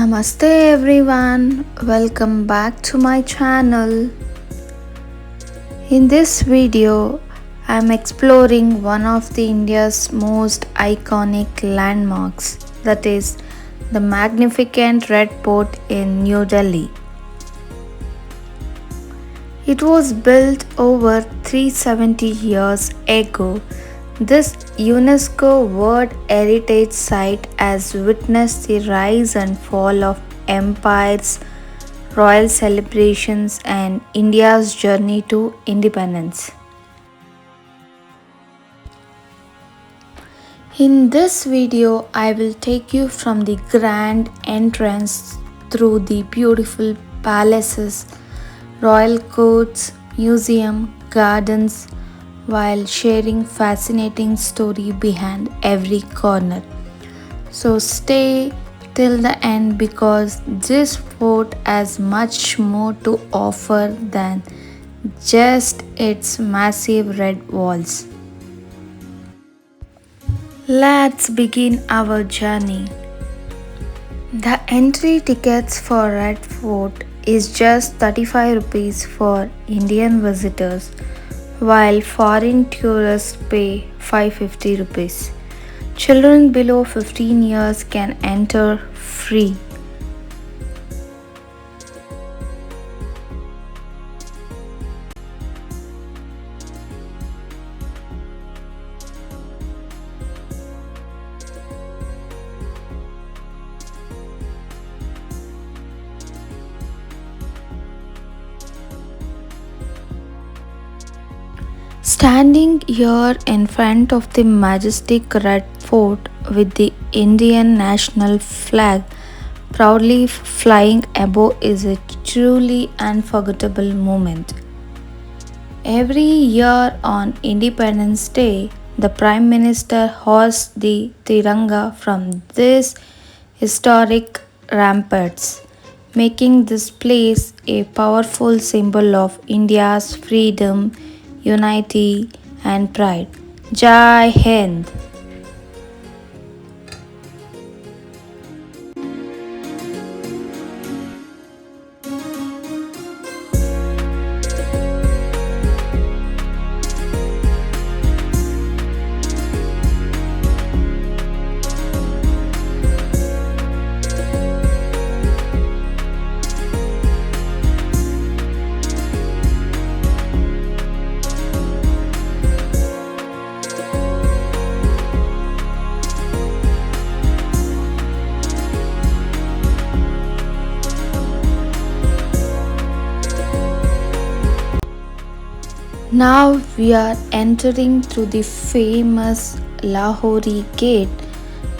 Namaste everyone, welcome back to my channel. In this video, I am exploring one of the India's most iconic landmarks, that is the magnificent Red Fort in New Delhi. It was built over 370 years ago. This UNESCO World Heritage Site has witnessed the rise and fall of empires, royal celebrations, and India's journey to independence. In this video, I will take you from the grand entrance through the beautiful palaces, royal courts, museum, gardens, while sharing fascinating story behind every corner. So stay till the end because this fort has much more to offer than just its massive red walls. Let's begin our journey. The entry tickets for Red Fort is just 35 rupees for Indian visitors while foreign tourists pay 550 rupees. Children below 15 years can enter free. Standing here in front of the majestic Red Fort with the Indian national flag proudly flying above is a truly unforgettable moment. Every year on Independence Day, the Prime Minister hoists the Tiranga from these historic ramparts, making this place a powerful symbol of India's freedom, unity, and pride. Jai Hind! Now we are entering through the famous Lahori gate,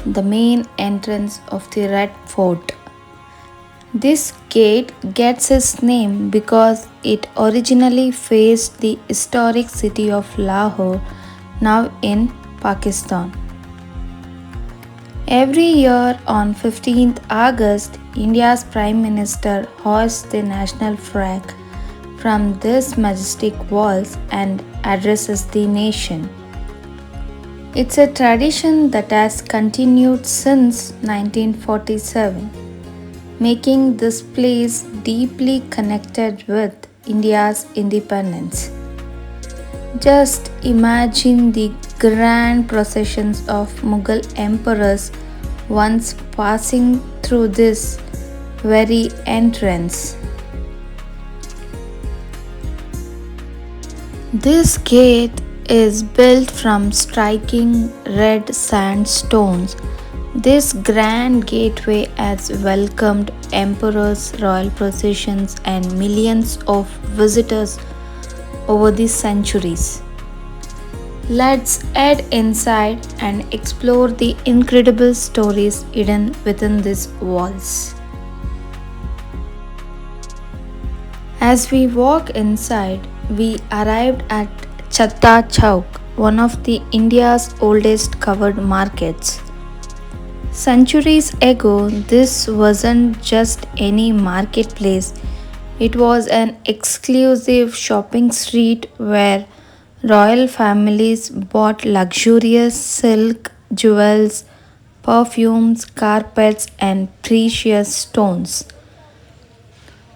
the main entrance of the Red Fort. This gate gets its name because it originally faced the historic city of Lahore, now in Pakistan. Every year on 15th August, India's Prime Minister hoists the national flag from these majestic walls and addresses the nation. It's a tradition that has continued since 1947, making this place deeply connected with India's independence. Just imagine the grand processions of Mughal emperors once passing through this very entrance. This gate is built from striking red sandstones. This grand gateway has welcomed emperors, royal processions, and millions of visitors over the centuries. Let's head inside and explore the incredible stories hidden within these walls. As we walk inside, we arrived at Chhatta Chowk, one of the India's oldest covered markets. Centuries ago, this wasn't just any marketplace, it was an exclusive shopping street where royal families bought luxurious silk, jewels, perfumes, carpets, and precious stones.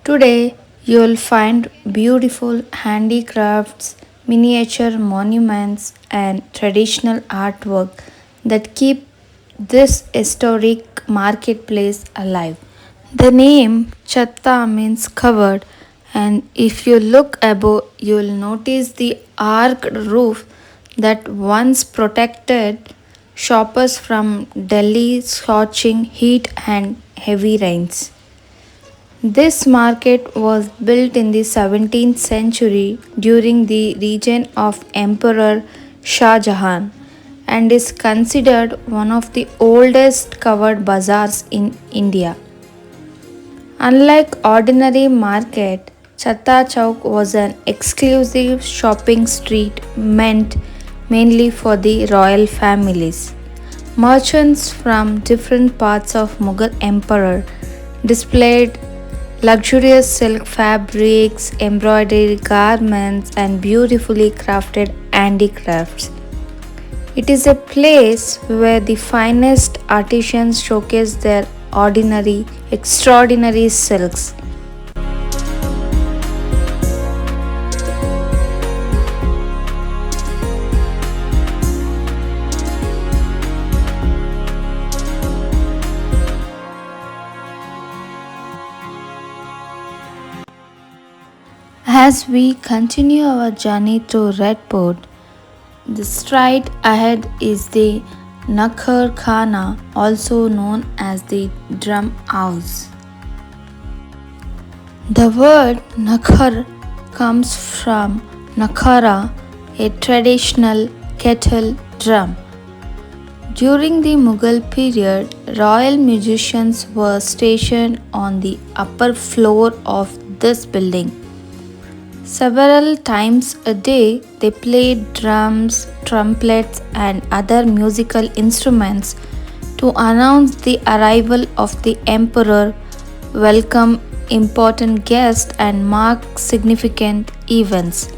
Today, you'll find beautiful handicrafts, miniature monuments, and traditional artwork that keep this historic marketplace alive. The name Chhatta means covered, and if you look above, you'll notice the arched roof that once protected shoppers from Delhi's scorching heat and heavy rains. This market was built in the 17th century during the reign of Emperor Shah Jahan and is considered one of the oldest covered bazaars in India. Unlike ordinary market, Chhatta Chowk was an exclusive shopping street meant mainly for the royal families. Merchants from different parts of Mughal emperor displayed luxurious silk fabrics, embroidered garments, and beautifully crafted handicrafts. It is a place where the finest artisans showcase their extraordinary silks. As we continue our journey to Red Fort, the straight ahead is the Nakhar Khana, also known as the Drum House. The word Nakhar comes from Nakhara, a traditional kettle drum. During the Mughal period, royal musicians were stationed on the upper floor of this building. Several times a day, they played drums, trumpets, and other musical instruments to announce the arrival of the emperor, welcome important guests, and mark significant events.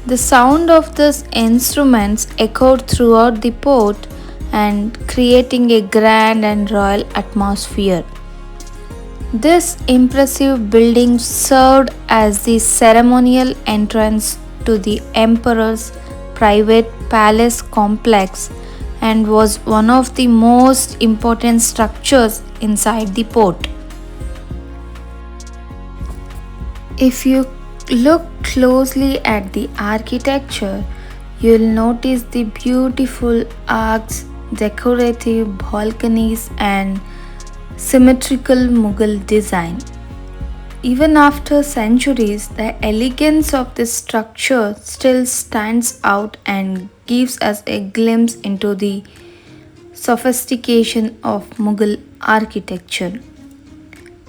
The sound of these instruments echoed throughout the port and creating a grand and royal atmosphere. This impressive building served as the ceremonial entrance to the emperor's private palace complex and was one of the most important structures inside the port. If you look closely at the architecture, you'll notice the beautiful arcs, decorative balconies, and symmetrical Mughal design. Even after centuries, the elegance of this structure still stands out and gives us a glimpse into the sophistication of Mughal architecture.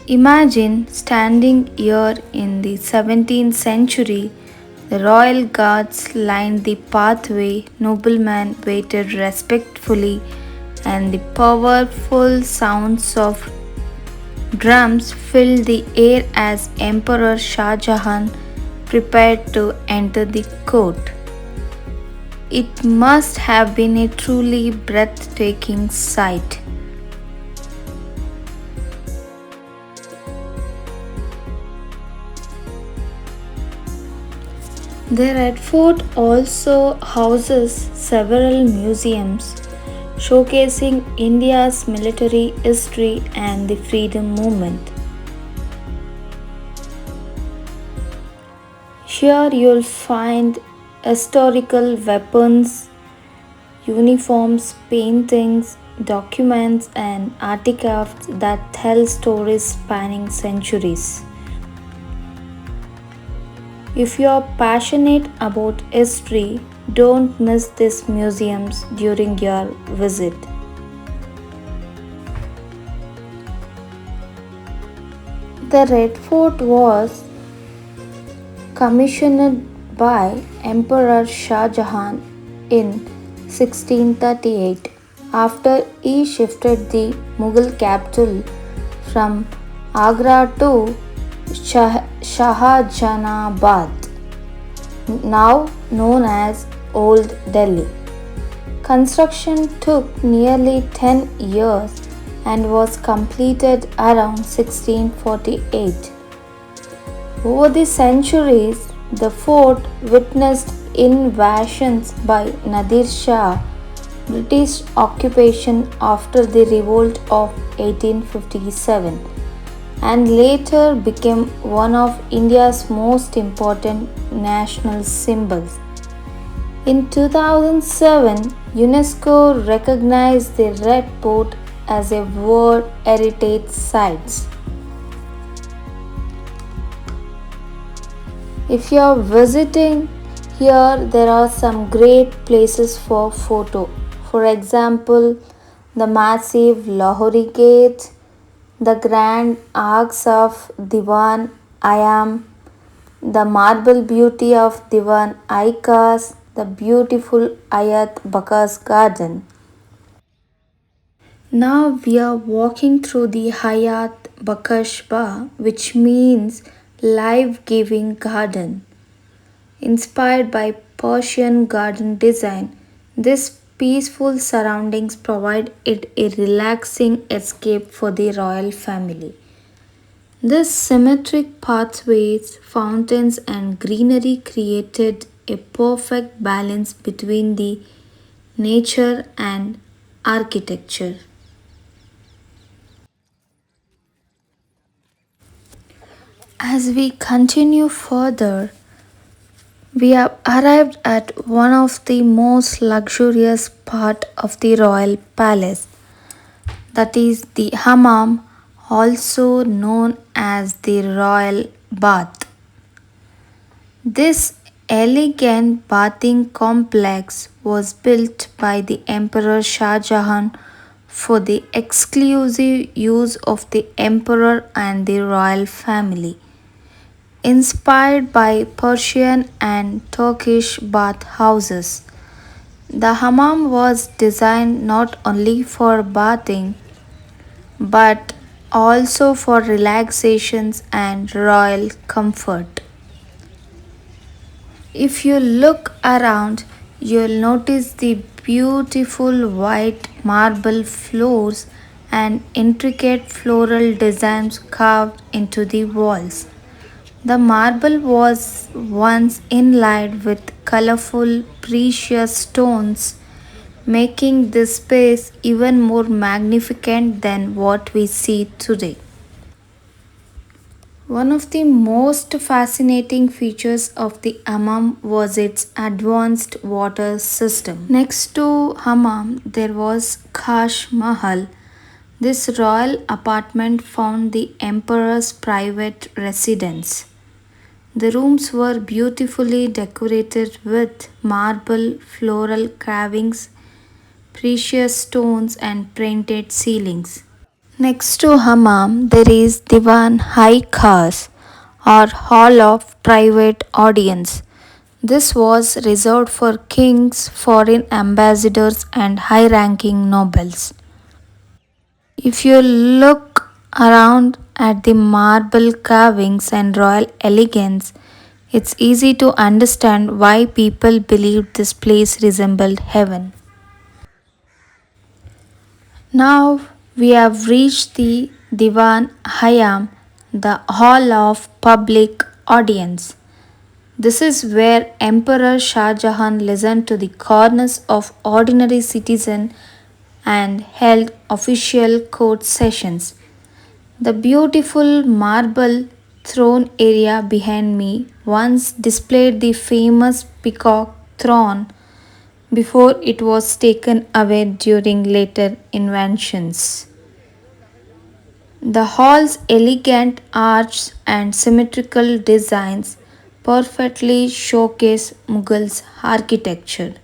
Imagine standing here in the 17th century. The royal guards lined the pathway, noblemen waited respectfully, and the powerful sounds of drums filled the air as Emperor Shah Jahan prepared to enter the court. It must have been a truly breathtaking sight. The Red Fort also houses several museums showcasing India's military history and the freedom movement. Here you'll find historical weapons, uniforms, paintings, documents, and artifacts that tell stories spanning centuries. If you're passionate about history, don't miss these museums during your visit. The Red Fort was commissioned by Emperor Shah Jahan in 1638 after he shifted the Mughal capital from Agra to Shahjahanabad, now known as Old Delhi. Construction took nearly 10 years and was completed around 1648. Over the centuries, the fort witnessed invasions by Nadir Shah, British occupation after the revolt of 1857, and later became one of India's most important national symbols. In 2007, UNESCO recognized the Red Fort as a World Heritage Site. If you are visiting here, there are some great places for photo. For example, the massive Lahori Gate, the grand arcs of Diwan-i-Aam, the marble beauty of Diwan-i-Khas, the beautiful Hayat Bakhsh garden. Now we are walking through the Hayat Bakhsh, which means life-giving garden. Inspired by Persian garden design, this peaceful surroundings provide it a relaxing escape for the royal family. This symmetric pathways, fountains, and greenery created a perfect balance between the nature and architecture. As we continue further, we have arrived at one of the most luxurious part of the royal palace, that is the Hammam, also known as the royal bath. This elegant bathing complex was built by the Emperor Shah Jahan for the exclusive use of the emperor and the royal family. Inspired by Persian and Turkish bath houses, the hammam was designed not only for bathing but also for relaxations and royal comfort. If you look around, you'll notice the beautiful white marble floors and intricate floral designs carved into the walls. The marble was once inlaid with colorful precious stones, making this space even more magnificent than what we see today. One of the most fascinating features of the Hammam was its advanced water system. Next to Hammam, there was Khash Mahal. This royal apartment found the emperor's private residence. The rooms were beautifully decorated with marble, floral carvings, precious stones, and painted ceilings. Next to Hammam, there is Diwan-i-Khas or Hall of Private Audience. This was reserved for kings, foreign ambassadors, and high ranking nobles. If you look around at the marble carvings and royal elegance, it's easy to understand why people believed this place resembled heaven. Now we have reached the Diwan-i-Aam, the hall of public audience. This is where Emperor Shah Jahan listened to the corners of ordinary citizens and held official court sessions. The beautiful marble throne area behind me once displayed the famous Peacock throne before it was taken away during later inventions. The hall's elegant arches and symmetrical designs perfectly showcase Mughal architecture.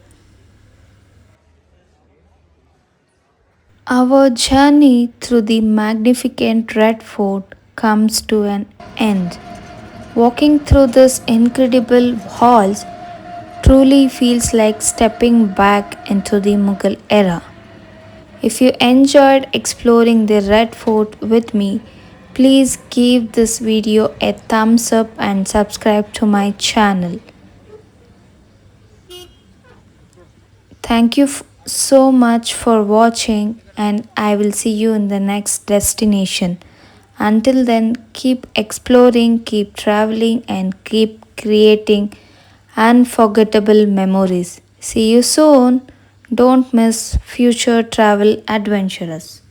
Our journey through the magnificent Red Fort comes to an end. Walking through these incredible halls truly feels like stepping back into the Mughal era. If you enjoyed exploring the Red Fort with me, please give this video a thumbs up and subscribe to my channel. Thank you so much for watching, and I will see you in the next destination. Until then, keep exploring, keep traveling, and keep creating unforgettable memories. See you soon. Don't miss future travel adventures.